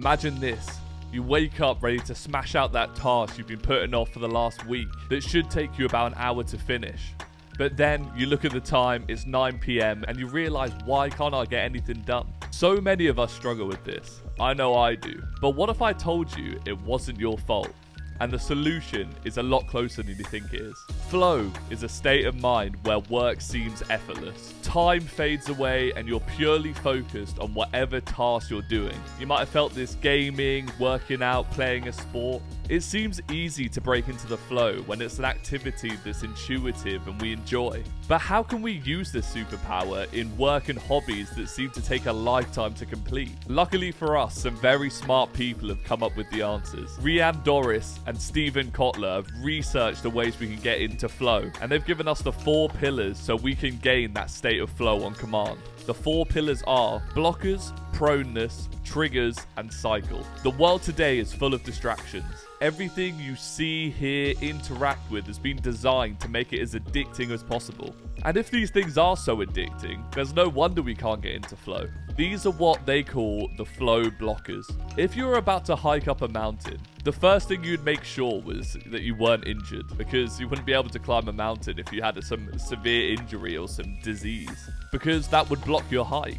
Imagine this. You wake up ready to smash out that task you've been putting off for the last week that should take you about an hour to finish. But then you look at the time, it's 9 PM, and you realize, why can't I get anything done? So many of us struggle with this. I know I do. But what if I told you it wasn't your fault? And the solution is a lot closer than you think it is. Flow is a state of mind where work seems effortless. Time fades away and you're purely focused on whatever task you're doing. You might have felt this gaming, working out, playing a sport. It seems easy to break into the flow when it's an activity that's intuitive and we enjoy. But how can we use this superpower in work and hobbies that seem to take a lifetime to complete? Luckily for us, some very smart people have come up with the answers. Rianne Doris and Stephen Kotler have researched the ways we can get into flow, and they've given us the 4 pillars so we can gain that state of flow on command. The 4 pillars are blockers, proneness, triggers, and cycle. The world today is full of distractions. Everything you see, hear, interact with has been designed to make it as addicting as possible. And if these things are so addicting, there's no wonder we can't get into flow. These are what they call the flow blockers. If you were about to hike up a mountain, the first thing you'd make sure was that you weren't injured, because you wouldn't be able to climb a mountain if you had some severe injury or some disease, because that would block your hike.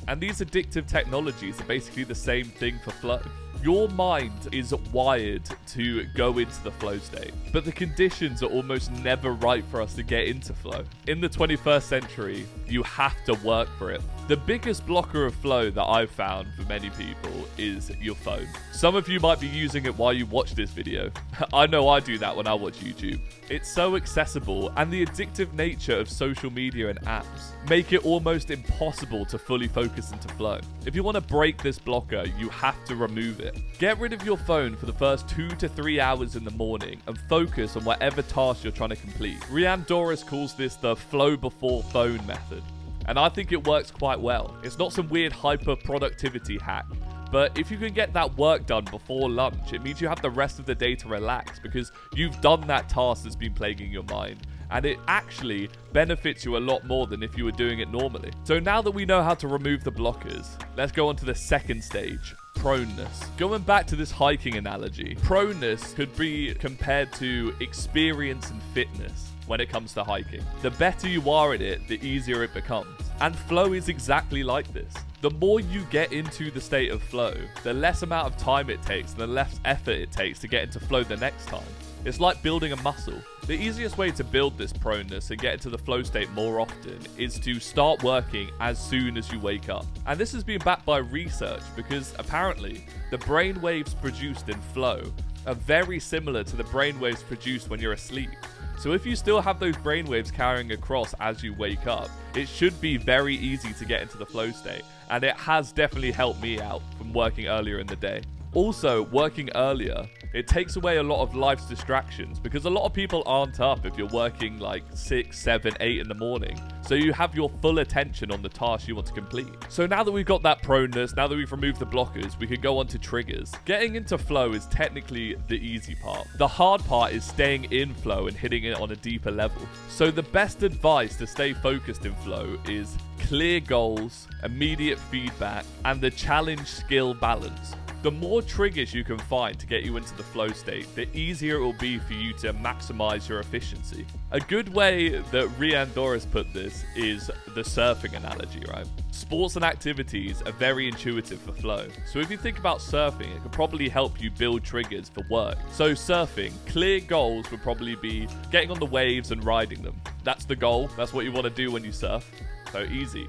And these addictive technologies are basically the same thing for flow. Your mind is wired to go into the flow state, but the conditions are almost never right for us to get into flow. In the 21st century, you have to work for it. The biggest blocker of flow that I've found for many people is your phone. Some of you might be using it while you watch this video. I know I do that when I watch YouTube. It's so accessible, and the addictive nature of social media and apps make it almost impossible to fully focus into flow. If you want to break this blocker, you have to remove it. Get rid of your phone for the first 2 to 3 hours in the morning and focus on whatever task you're trying to complete. Rianne Doris calls this the flow before phone method, and I think it works quite well. It's not some weird hyper productivity hack, but if you can get that work done before lunch, it means you have the rest of the day to relax because you've done that task that's been plaguing your mind. And it actually benefits you a lot more than if you were doing it normally. So now that we know how to remove the blockers, let's go on to the second stage, proneness. Going back to this hiking analogy, proneness could be compared to experience and fitness when it comes to hiking. The better you are at it, the easier it becomes. And flow is exactly like this. The more you get into the state of flow, the less amount of time it takes and the less effort it takes to get into flow the next time. It's like building a muscle. The easiest way to build this proneness and get into the flow state more often is to start working as soon as you wake up. And this has been backed by research because apparently the brain waves produced in flow are very similar to the brain waves produced when you're asleep. So if you still have those brainwaves carrying across as you wake up, it should be very easy to get into the flow state. And it has definitely helped me out from working earlier in the day. Also, working earlier, it takes away a lot of life's distractions because a lot of people aren't up if you're working like 6, 7, 8 in the morning. So you have your full attention on the task you want to complete. So now that we've got that proneness, now that we've removed the blockers, we can go on to triggers. Getting into flow is technically the easy part. The hard part is staying in flow and hitting it on a deeper level. So the best advice to stay focused in flow is clear goals, immediate feedback, and the challenge skill balance. The more triggers you can find to get you into the flow state, the easier it will be for you to maximize your efficiency. A good way that Rianne Doris put this is the surfing analogy, right? Sports and activities are very intuitive for flow. So if you think about surfing, it could probably help you build triggers for work. So surfing, clear goals would probably be getting on the waves and riding them. That's the goal. That's what you want to do when you surf. So easy.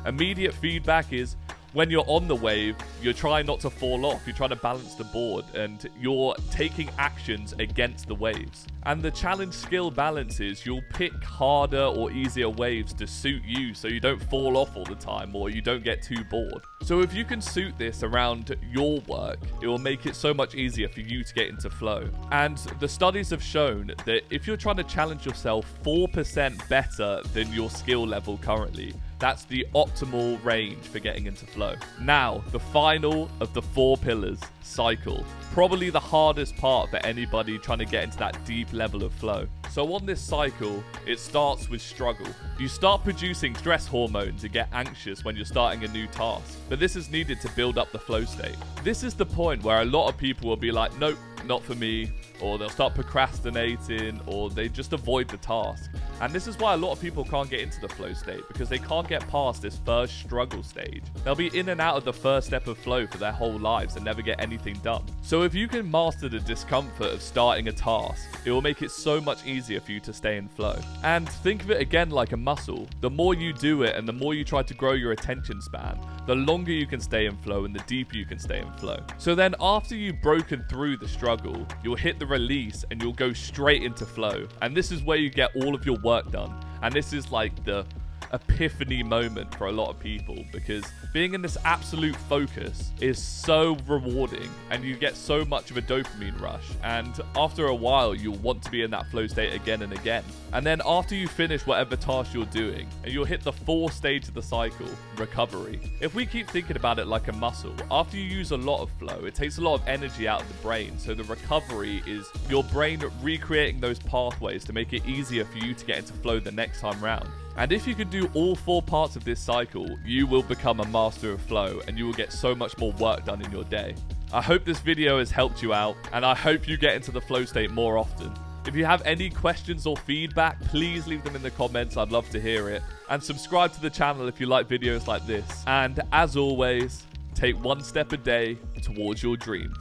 Immediate feedback is when you're on the wave, you're trying not to fall off. You're trying to balance the board and you're taking actions against the waves. And the challenge skill balance is you'll pick harder or easier waves to suit you so you don't fall off all the time or you don't get too bored. So if you can suit this around your work, it will make it so much easier for you to get into flow. And the studies have shown that if you're trying to challenge yourself 4% better than your skill level currently, that's the optimal range for getting into flow. Now, the final of the 4 pillars, cycle. Probably the hardest part for anybody trying to get into that deep level of flow. So on this cycle, it starts with struggle. You start producing stress hormones and get anxious when you're starting a new task, but this is needed to build up the flow state. This is the point where a lot of people will be like, nope, not for me, or they'll start procrastinating, or they just avoid the task. And this is why a lot of people can't get into the flow state, because they can't get past this first struggle stage. They'll be in and out of the first step of flow for their whole lives and never get anything done. So if you can master the discomfort of starting a task, it will make it so much easier for you to stay in flow. And think of it again like a muscle. The more you do it and the more you try to grow your attention span, the longer you can stay in flow and the deeper you can stay in flow. So then after you've broken through the struggle, you'll hit the release and you'll go straight into flow. And this is where you get all of your work done. And this is like the epiphany moment for a lot of people, because being in this absolute focus is so rewarding and you get so much of a dopamine rush, and after a while you'll want to be in that flow state again and again. And then after you finish whatever task you're doing, and you'll hit the fourth stage of the cycle, recovery. If we keep thinking about it like a muscle, after you use a lot of flow, it takes a lot of energy out of the brain, so the recovery is your brain recreating those pathways to make it easier for you to get into flow the next time round. And if you can do all 4 parts of this cycle, you will become a master of flow and you will get so much more work done in your day. I hope this video has helped you out, and I hope you get into the flow state more often. If you have any questions or feedback, please leave them in the comments. I'd love to hear it. And subscribe to the channel if you like videos like this. And as always, take one step a day towards your dreams.